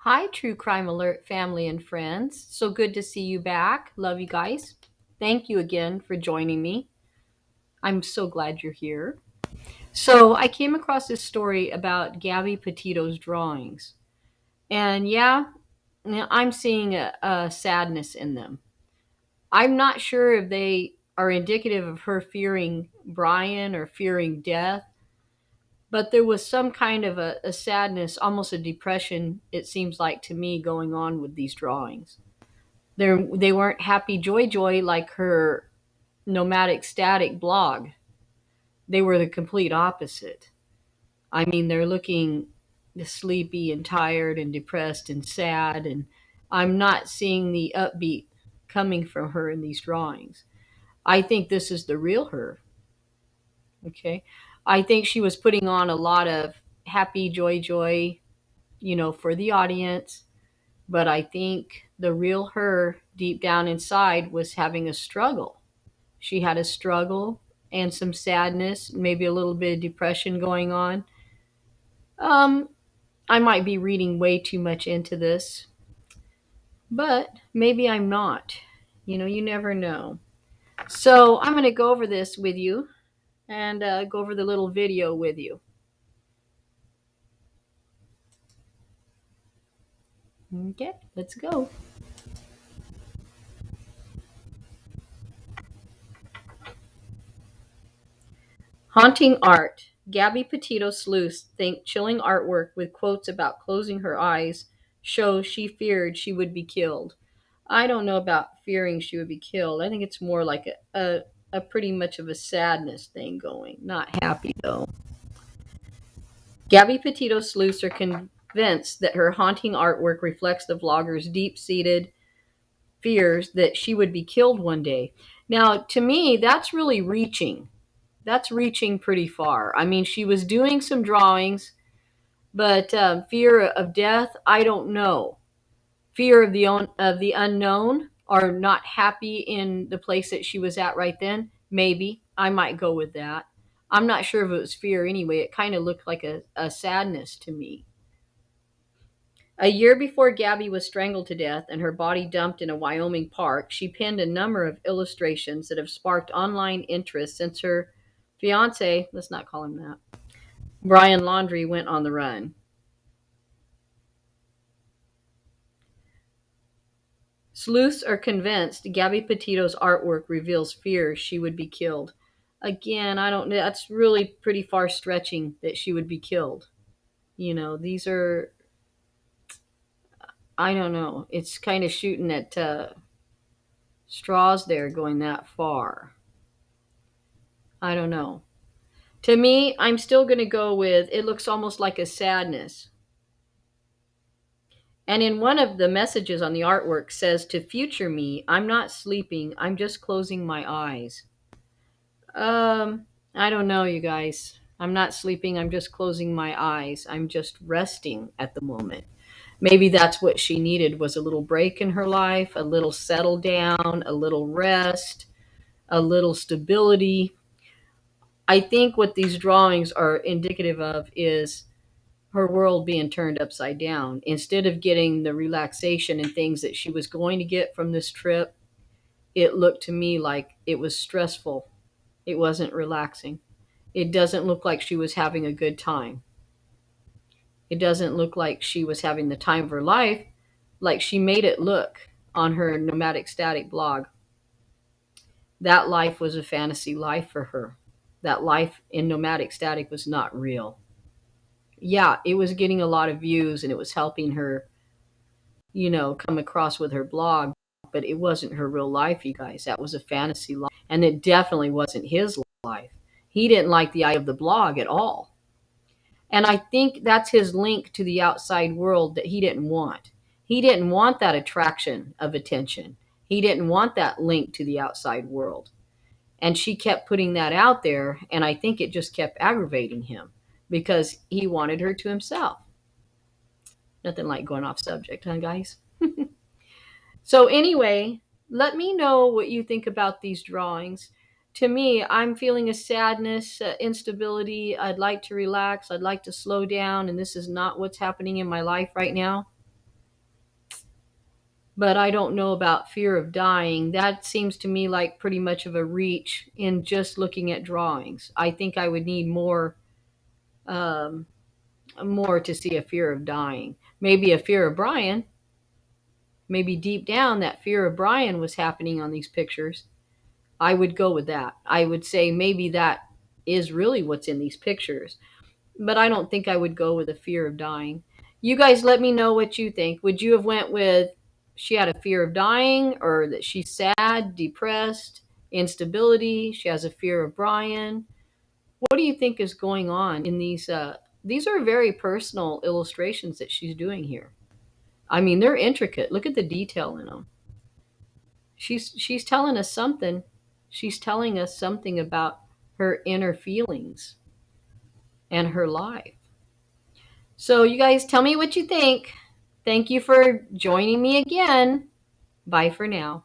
Hi, True Crime Alert family and friends. So good to see you back. Love you guys. Thank you again for joining me. I'm so glad you're here. So, I came across this story about Gabby Petito's drawings. And yeah, I'm seeing a sadness in them. I'm not sure if they are indicative of her fearing Brian or fearing death, but there was some kind of a sadness, almost a depression, it seems like to me, going on with these drawings. They weren't happy joy like her nomadic static blog. They were the complete opposite. I mean, they're looking sleepy and tired and depressed and sad, and I'm not seeing the upbeat coming from her in these drawings. I think this is the real her. Okay. I think she was putting on a lot of happy joy, for the audience. But I think the real her deep down inside was having a struggle. She had a struggle and some sadness, maybe a little bit of depression going on. Um, I might be reading way too much into this, but maybe I'm not. You never know. So I'm going to go over this with you and go over the little video with you. Okay, let's go. Haunting art. Gabby Petito sleuths think chilling artwork with quotes about closing her eyes shows she feared she would be killed. I don't know about fearing she would be killed. I think it's more like a pretty much of a sadness thing going. Not happy though. Gabby Petito sleuths are convinced that her haunting artwork reflects the vlogger's deep seated fears that she would be killed one day. Now, to me, that's really reaching. That's reaching pretty far. I mean, she was doing some drawings, but fear of death, I don't know. Fear of the unknown, or not happy in the place that she was at right then. Maybe I might go with that. I'm not sure if it was fear anyway. It kind of looked like a sadness to me. A year before Gabby was strangled to death and her body dumped in a Wyoming park, she penned a number of illustrations that have sparked online interest since her fiance, let's not call him that, Brian Laundrie, went on the run. Sleuths are convinced Gabby Petito's artwork reveals fear she would be killed. Again, I don't know. That's really pretty far stretching that she would be killed. These are, I don't know. It's kind of shooting at straws there going that far. I don't know. To me, I'm still going to go with it looks almost like a sadness. And in one of the messages on the artwork says to future me, I'm not sleeping, I'm just closing my eyes. I don't know, you guys. I'm not sleeping, I'm just closing my eyes. I'm just resting at the moment. Maybe that's what she needed was a little break in her life, a little settle down, a little rest, a little stability. I think what these drawings are indicative of is her world being turned upside down. Instead of getting the relaxation and things that she was going to get from this trip, it looked to me like it was stressful. It wasn't relaxing. It doesn't look like she was having a good time. It doesn't look like she was having the time of her life like she made it look on her nomadic static blog. That life was a fantasy life for her. That life in nomadic static was not real. Yeah, it was getting a lot of views and it was helping her, come across with her blog, but it wasn't her real life, you guys. That was a fantasy life. And it definitely wasn't his life. He didn't like the idea of the blog at all. And I think that's his link to the outside world that he didn't want. He didn't want that attraction of attention. He didn't want that link to the outside world. And she kept putting that out there. And I think it just kept aggravating him because he wanted her to himself. Nothing like going off subject, huh, guys? So, anyway, let me know what you think about these drawings. To me, I'm feeling a sadness, instability. I'd like to relax. I'd like to slow down. And this is not what's happening in my life right now. but I don't know about fear of dying. That seems to me like pretty much of a reach in just looking at drawings. I think I would need um, more to see a fear of dying. Maybe a fear of Brian. Maybe deep down that fear of Brian was happening on these pictures. I would go with that. I would say maybe that is really what's in these pictures. But I don't think I would go with a fear of dying. You guys let me know what you think. Would you have went with she had a fear of dying, or that she's sad, depressed, instability, she has a fear of Brian? What do you think is going on in these are very personal illustrations that she's doing here. I mean, they're intricate. Look at the detail in them. She's telling us something. She's telling us something about her inner feelings and her life. So, you guys tell me what you think. Thank you for joining me again. Bye for now.